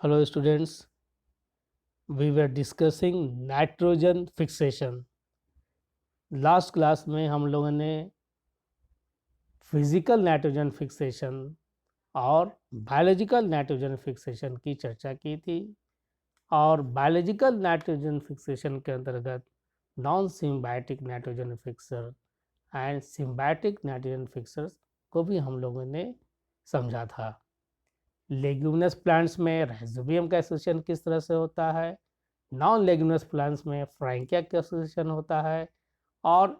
Hello students, we were discussing nitrogen fixation. Last class में हम लोगों ने फिजिकल नाइट्रोजन फिक्सेशन और बायोलॉजिकल नाइट्रोजन फिक्सेशन की चर्चा की थी और बायोलॉजिकल नाइट्रोजन फिक्सेशन के अंतर्गत non symbiotic nitrogen fixer and symbiotic nitrogen fixers को भी हम लोगों ने समझा था। लेग्यूमिनस प्लांट्स में राइजोबियम का एसोसिएशन किस तरह से होता है, नॉन लेग्यूमिनस प्लांट्स में फ्रैंकिया का एसोसिएशन होता है और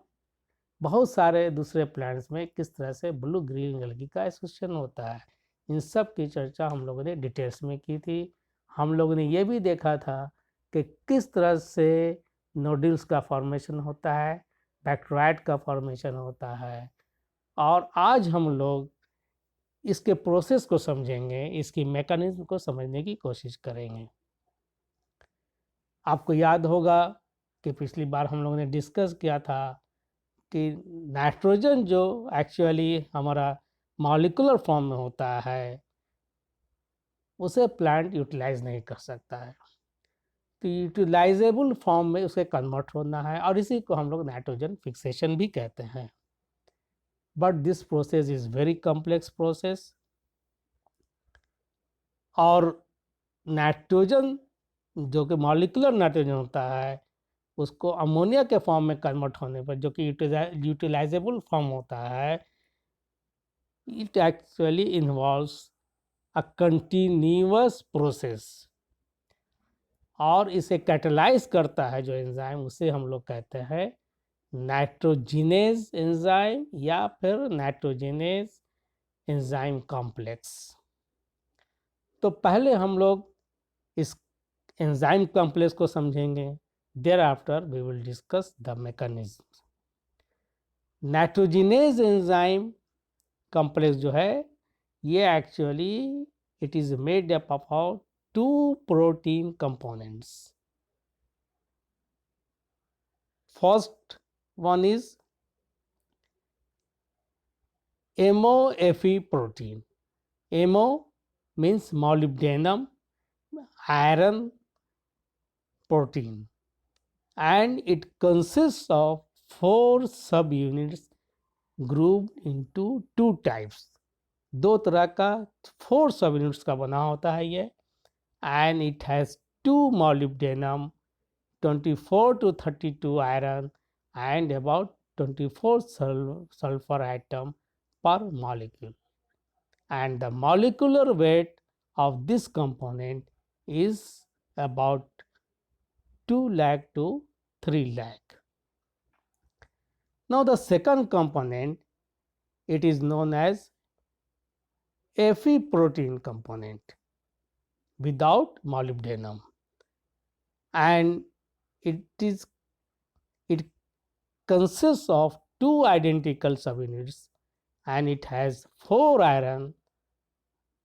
बहुत सारे दूसरे प्लांट्स में किस तरह से ब्लू ग्रीन एल्गी का एसोसिएशन होता है। इन सब की चर्चा हम लोगों ने डिटेल्स में की थी। हम लोगों ने ये भी देखा था कि किस तरह से नोड्यूल्स का फॉर्मेशन होता है, बैक्टेराइड का फॉर्मेशन होता है और आज हम लोग इसके प्रोसेस को समझेंगे, इसकी मैकेनिज्म को समझने की कोशिश करेंगे। आपको याद होगा कि पिछली बार हम लोगों ने डिस्कस किया था कि नाइट्रोजन जो एक्चुअली हमारा मॉलिक्यूलर फॉर्म में होता है उसे प्लांट यूटिलाइज नहीं कर सकता है, तो यूटिलाइजेबल फॉर्म में उसे कन्वर्ट होना है और इसी को हम लोग नाइट्रोजन फिक्सेशन भी कहते हैं। But this process is very complex process और नाइट्रोजन जो कि मॉलिक्यूलर नाइट्रोजन होता है उसको अमोनिया के फॉर्म में कन्वर्ट होने पर, जो कि यूटिलाइजेबल फॉर्म होता है, it actually involves a continuous process और इसे कैटलाइज करता है जो एंजाइम, उसे हम लोग कहते हैं नाइट्रोजिनेज एंजाइम या फिर नाइट्रोजिनेज एंजाइम कॉम्प्लेक्स। तो पहले हम लोग इस एंजाइम कॉम्प्लेक्स को समझेंगे, thereafter we will discuss the mechanism. Nitrogenase enzyme complex जो है ये actually it is made up of two protein components. First one is MOFE protein. MO means molybdenum iron protein and it consists of 4 subunits grouped into 2 types. दो तरह का 4 subunits का बना होता है ये and it has 2 molybdenum, 24 to 32 iron and about 24 sulfur atom per molecule, and the molecular weight of this component is about 2 lakh to 3 lakh. Now the second component, it is known as Fe protein component without molybdenum, and it consists of 2 identical subunits and it has 4 iron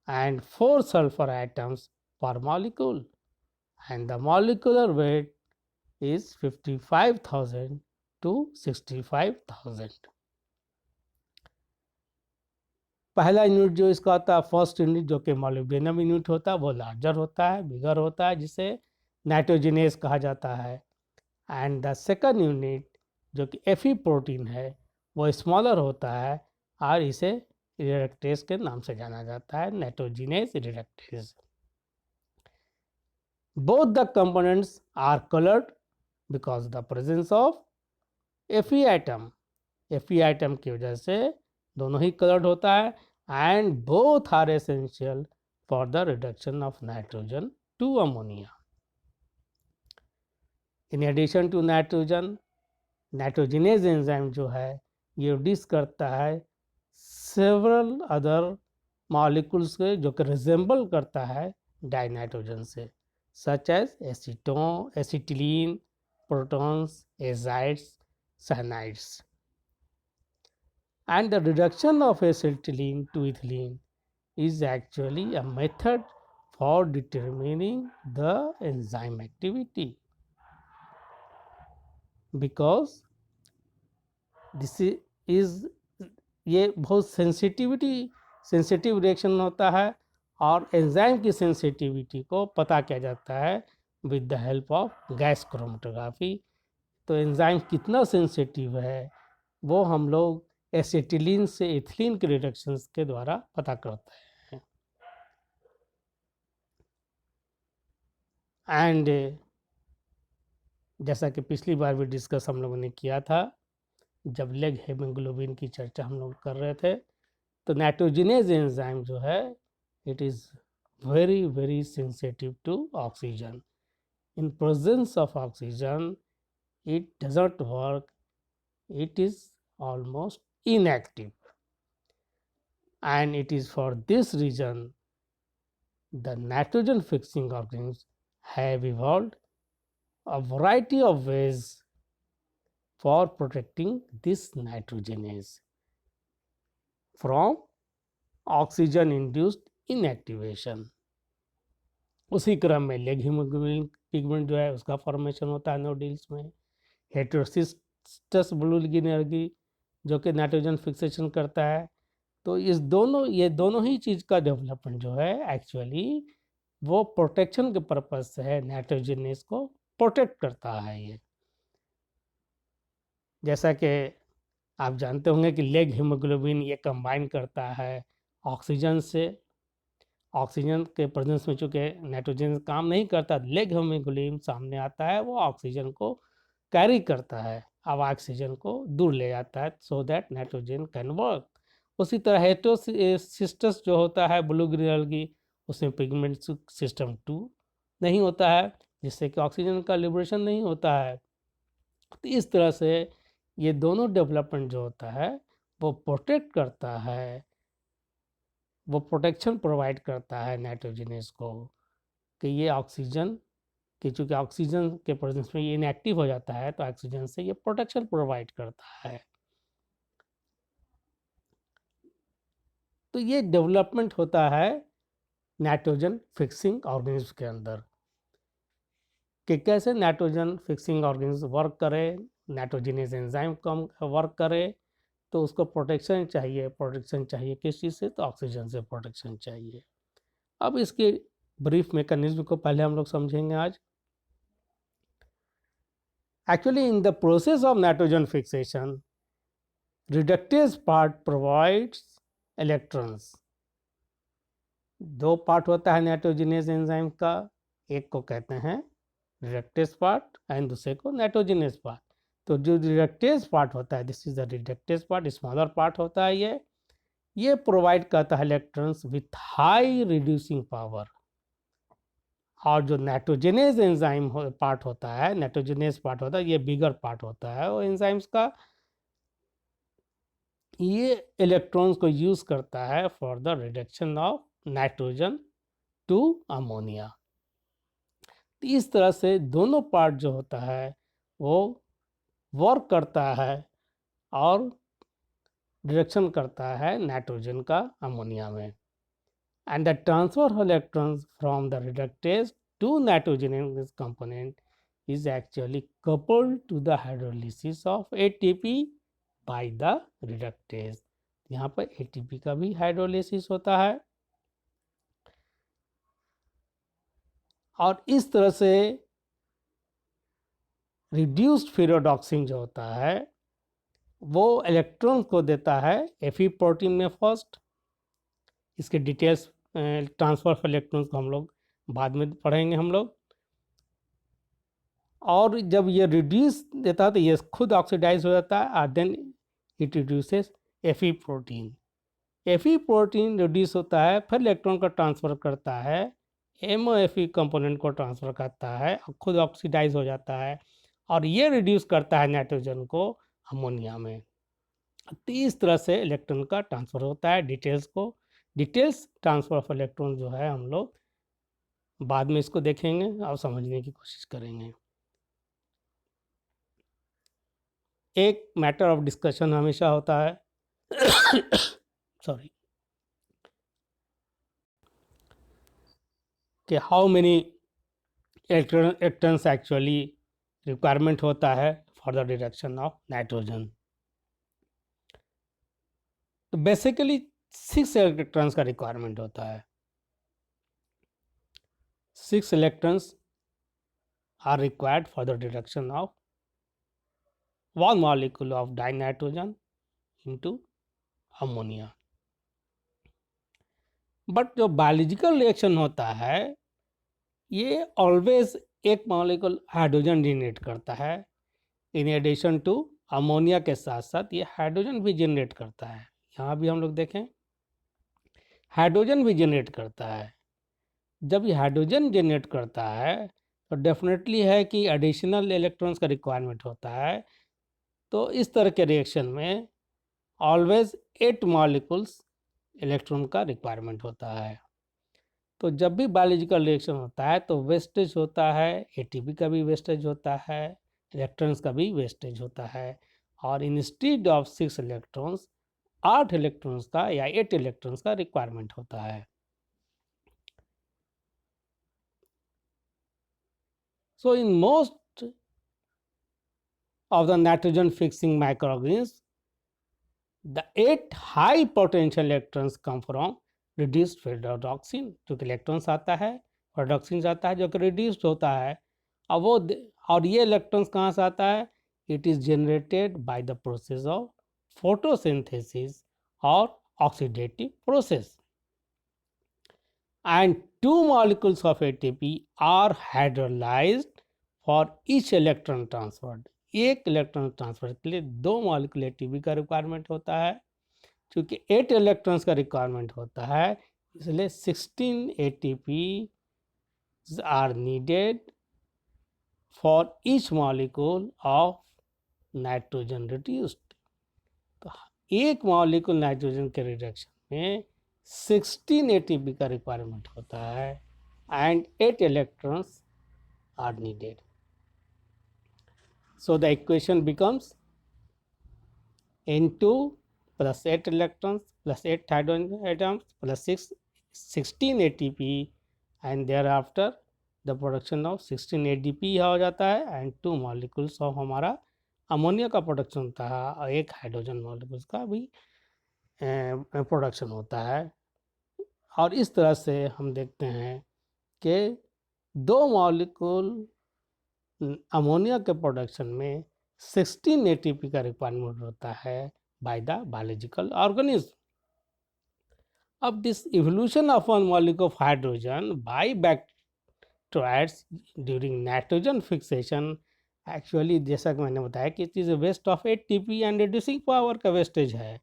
and 4 sulfur atoms per molecule, and the molecular weight is 55,000 to 65,000. पहला unit जो इसका होता है first unit जो कि molybdenum unit होता है वो लार्जर होता है, बिगर होता है, जिसे नाइट्रोजिनेस कहा जाता है। एंड द सेकंड यूनिट जो कि एफी प्रोटीन है वो स्मॉलर होता है और इसे रिडक्टेज के नाम से जाना जाता है, nitrogenase reductase. Both the components are coloured because the presence of एफी आइटम। एफी आइटम की वजह से दोनों ही कलर्ड होता है and both are essential for the reduction of nitrogen to ammonia. In addition to nitrogen, nitrogenase enzyme जो है ये रिड्यूस करता है सेवरल अदर मॉलिक्यूल्स के जो कि रिजेंबल करता है डाइनाइट्रोजन से, such as acetone, acetylene, protons, azides, cyanides. And the reduction of acetylene to ethylene is actually a method for determining the enzyme activity, because this is ये बहुत sensitive reaction होता है और एंजाइम की sensitivity को पता किया जाता है with the help of gas chromatography. तो एंजाइम कितना सेंसिटिव है वो हम लोग एसिटिलीन से इथिलीन के रिडक्शंस के द्वारा पता करते हैं। एंड जैसा कि पिछली बार भी डिस्कस हम लोगों ने किया था, जब लेग हेमोग्लोबिन की चर्चा हम लोग कर रहे थे, तो नाइट्रोजनेज एंजाइम जो है it is very very sensitive to oxygen. In presence of oxygen it doesn't work, it is almost inactive, and it is for this reason the nitrogen fixing organisms have evolved a variety of ways for protecting this nitrogenase from oxygen induced inactivation। उसी क्रम में leg haemoglobin pigment जो है उसका formation होता है nodules में। हेटेरोसिस्टस ब्लूगिनर्गी जो कि नाइट्रोजन फिक्सेशन करता है। तो ये दोनों ही चीज़ का डेवलपमेंट जो है एक्चुअली वो प्रोटेक्शन के पर्पज से है, नाइट्रोजनेस को प्रोटेक्ट करता है। ये जैसा कि आप जानते होंगे कि लेग हीमोग्लोबिन ये कंबाइन करता है ऑक्सीजन से। ऑक्सीजन के प्रेजेंस में चूँकि नाइट्रोजन काम नहीं करता, लेग हीमोग्लोबिन सामने आता है, वो ऑक्सीजन को कैरी करता है, अब ऑक्सीजन को दूर ले जाता है so that nitrogen can work. उसी तरह हेटेरोसिस्टस जो होता है ब्लू ग्रीन एल्गी, उसमें पिगमेंट सिस्टम 2 नहीं होता है, जिससे कि ऑक्सीजन का लिबरेशन नहीं होता है। तो इस तरह से ये दोनों डेवलपमेंट जो होता है वो प्रोटेक्ट करता है, वो प्रोटेक्शन प्रोवाइड करता है नाइट्रोजनेस को कि ये ऑक्सीजन कि चूँकि ऑक्सीजन के प्रेजेंस में ये इनएक्टिव हो जाता है, तो ऑक्सीजन से ये प्रोटेक्शन प्रोवाइड करता है। तो ये डेवलपमेंट होता है नाइट्रोजन फिक्सिंग ऑर्गेनिज्म के अंदर कि कैसे नाइट्रोजन फिक्सिंग ऑर्गेनिज्म वर्क करे, नाइट्रोजनेज एंजाइम कम वर्क करे। तो उसको प्रोटेक्शन चाहिए किस चीज़ से? तो ऑक्सीजन से प्रोटेक्शन चाहिए। अब इसके ब्रीफ मैकेनिज्म को पहले हम लोग समझेंगे आज। Actually, in the process of nitrogen fixation, reductase part provides electrons। दो पार्ट होता है नाइट्रोजनेज एंजाइम का, एक को कहते हैं रिडक्टेज पार्ट एंड दूसरे को नाइट्रोजनेज पार्ट। तो जो रिडक्टेज पार्ट होता है, this is the reductase part, smaller part होता है ये प्रोवाइड करता है electrons with high reducing power. और जो नाइट्रोजनेज एंजाइम पार्ट होता है, नाइट्रोजनेज पार्ट होता है, ये बिगर पार्ट होता है वो एंजाइम्स का, ये इलेक्ट्रॉन्स को यूज करता है for the reduction of nitrogen to ammonia. इस तरह से दोनों पार्ट जो होता है वो वर्क करता है और रिडक्शन करता है नाइट्रोजन का अमोनिया में। And the transfer of electrons from the reductase to nitrogen component is actually coupled to the hydrolysis of ATP by the reductase। यहाँ पर ATP का भी हाइड्रोलिसिस होता है और इस तरह से रिड्यूस्ड फेरोडॉक्सिन जो होता है वो इलेक्ट्रॉन को देता है Fe प्रोटीन में फर्स्ट। इसके डिटेल्स ट्रांसफर ऑफ इलेक्ट्रॉन्स को हम लोग बाद में पढ़ेंगे हम लोग। और जब ये रिड्यूस देता है तो ये खुद ऑक्सीडाइज हो जाता है और then it reduces Fe protein. Fe protein reduce होता है, फिर इलेक्ट्रॉन का ट्रांसफ़र करता है, MOFE कंपोनेंट को ट्रांसफ़र करता है और खुद ऑक्सीडाइज हो जाता है और ये रिड्यूस करता है नाइट्रोजन को अमोनिया में। तो इस तरह से इलेक्ट्रॉन का ट्रांसफ़र होता है। डिटेल्स ट्रांसफ़र ऑफ इलेक्ट्रॉन जो है हम लोग बाद में इसको देखेंगे और समझने की कोशिश करेंगे। एक मैटर ऑफ डिस्कशन हमेशा होता है सॉरी कि how many electrons actually requirement होता है for the reduction of nitrogen. तो बेसिकली 6 इलेक्ट्रॉन्स का रिक्वायरमेंट होता है। 6 electrons are required for the reduction of one molecule of dinitrogen into ammonia. But जो बायोलॉजिकल रिएक्शन होता है ये ऑलवेज एक मॉलिक्यूल हाइड्रोजन जनरेट करता है। इन एडिशन टू अमोनिया के साथ साथ ये हाइड्रोजन भी जनरेट करता है। यहाँ भी हम लोग देखें हाइड्रोजन भी जनरेट करता है। जब ये हाइड्रोजन जनरेट करता है तो डेफिनेटली है कि एडिशनल इलेक्ट्रॉन्स का रिक्वायरमेंट होता है। तो इस तरह के रिएक्शन में ऑलवेज 8 मॉलिक्यूल्स इलेक्ट्रॉन का रिक्वायरमेंट होता है। तो जब भी बायोलॉजिकल रिएक्शन होता है तो वेस्टेज होता है, एटीपी का भी वेस्टेज होता है, इलेक्ट्रॉन्स का भी वेस्टेज होता है। और इंस्टेड ऑफ 6 इलेक्ट्रॉन्स 8 इलेक्ट्रॉन्स का या 8 इलेक्ट्रॉन्स का रिक्वायरमेंट होता है। So in most of the nitrogen fixing microorganisms, the 8 high potential electrons come from reduced ferredoxin, जो कि इलेक्ट्रॉन्स आता है, फेरेडॉक्सिन आता है जो कि रिड्यूस्ड होता है। अब वो और ये इलेक्ट्रॉन्स कहाँ से आता है? It is generated by the process of photosynthesis और oxidative process. And 2 molecules of ATP are hydrolyzed for each electron transferred. एक इलेक्ट्रॉन ट्रांसफर के लिए 2 मॉलिक्यूल एटीपी का रिक्वायरमेंट होता है। क्योंकि 8 इलेक्ट्रॉन्स का रिक्वायरमेंट होता है इसलिए 16 ATP are needed for each molecule of nitrogen reduced. तो एक मॉलिक्यूल नाइट्रोजन के रिडक्शन में 16 एटीपी का रिक्वायरमेंट होता है and 8 electrons are needed. So the equation becomes N2 plus 8 electrons plus 8 hydrogen atoms plus 16 ATP and thereafter the production of 16 ADP हो जाता है एंड 2 मॉलिक्यूल्स ऑफ हमारा अमोनिया का प्रोडक्शन होता है और एक हाइड्रोजन मॉलिक्यूल्स का भी प्रोडक्शन होता है। और इस तरह से हम देखते हैं कि 2 मॉलिक्यूल अमोनिया के प्रोडक्शन में 16 एटीपी का रिक्वायरमेंट होता है by the biological organism. Of this evolution of one molecule of hydrogen by bacteroids during nitrogen fixation, actually जैसा कि मैंने बताया कि it is a waste of ATP and reducing power का वेस्टेज है।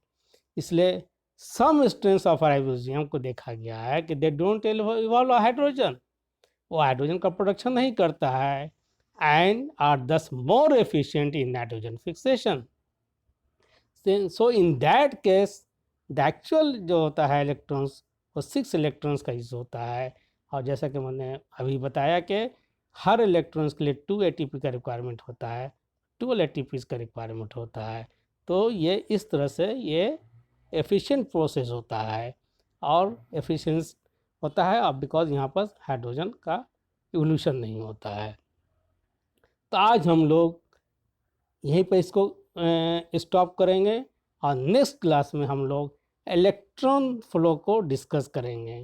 इसलिए some strains of ribosium को देखा गया है कि they don't evolve हाइड्रोजन, वो हाइड्रोजन का प्रोडक्शन नहीं करता है and are thus more efficient in nitrogen fixation. So in that case the actual जो होता है इलेक्ट्रॉन्स वो 6 इलेक्ट्रॉन्स का यूज़ होता है। और जैसा कि मैंने अभी बताया कि हर इलेक्ट्रॉन्स के लिए 2 एटीपी का रिक्वायरमेंट होता है, 12 एटीपीज़ का रिक्वायरमेंट होता है। तो ये इस तरह से ये एफिशिएंट प्रोसेस होता है और एफिशिएंस होता है अब बिकॉज यहाँ पर हाइड्रोजन का इवोल्यूशन नहीं होता है। तो आज हम लोग यहीं पर इसको स्टॉप करेंगे और नेक्स्ट क्लास में हम लोग इलेक्ट्रॉन फ्लो को डिस्कस करेंगे,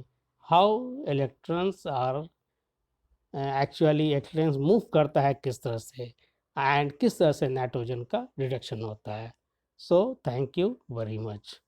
how electrons are actually electrons move करता है किस तरह से एंड किस तरह से नाइट्रोजन का रिडक्शन होता है। So thank you very much.